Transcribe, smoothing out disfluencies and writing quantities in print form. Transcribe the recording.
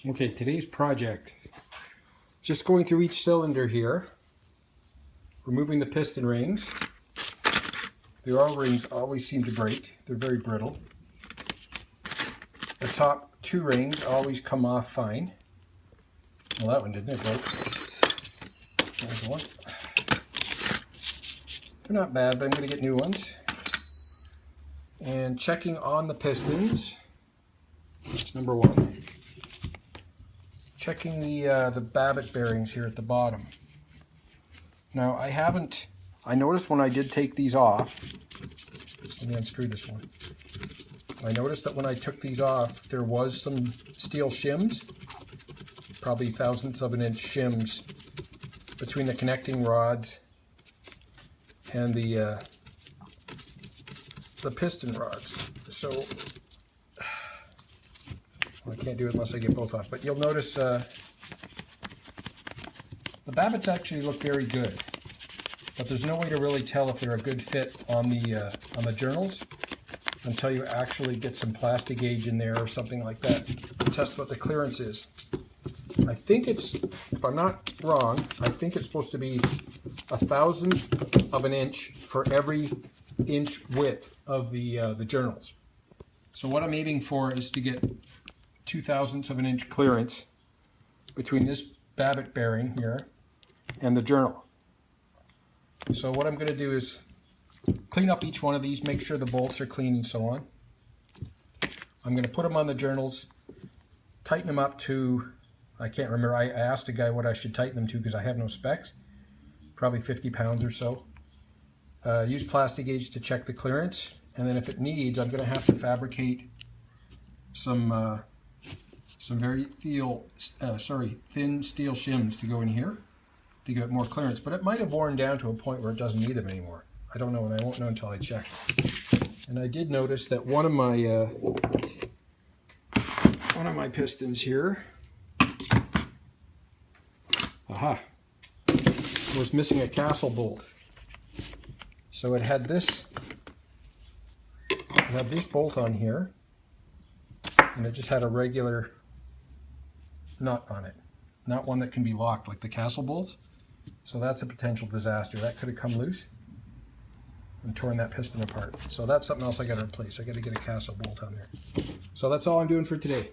Okay, today's project. Just going through each cylinder here, removing the piston rings. The oil rings always seem to break. They're very brittle. The top two rings always come off fine. Well, that one didn't, it broke. There's one. They're not bad, but I'm going to get new ones. And checking on the pistons. That's number one. Checking the babbitt bearings here at the bottom. Now I noticed when I did take these off, let me unscrew this one. I noticed that when I took these off, there was some steel shims, probably thousandths of an inch shims between the connecting rods and the piston rods. So I can't do it unless I get both off. But you'll notice the babbitts actually look very good, but there's no way to really tell if they're a good fit on the journals until you actually get some plastic gauge in there or something like that to test what the clearance is. I think it's, if I'm not wrong, I think it's supposed to be 1/1000 of an inch for every inch width of the journals. So what I'm aiming for is to get 2/1000 of an inch clearance between this babbitt bearing here and the journal. So what I'm going to do is clean up each one of these, make sure the bolts are clean and so on. I'm going to put them on the journals, tighten them up to, I can't remember, I asked a guy what I should tighten them to because I have no specs, probably 50 pounds or so. Use plastic gauge to check the clearance, and then if it needs, I'm going to have to fabricate some very thin steel shims to go in here to get more clearance, but it might have worn down to a point where it doesn't need them anymore. I don't know, and I won't know until I check. And I did notice that one of my pistons here, was missing a castle bolt. So it had this bolt on here, and it just had a regular nut on it, not one that can be locked like the castle bolts. So that's a potential disaster. That could have come loose and torn that piston apart. So that's something else I got to replace. I got to get a castle bolt on there. So that's all I'm doing for today.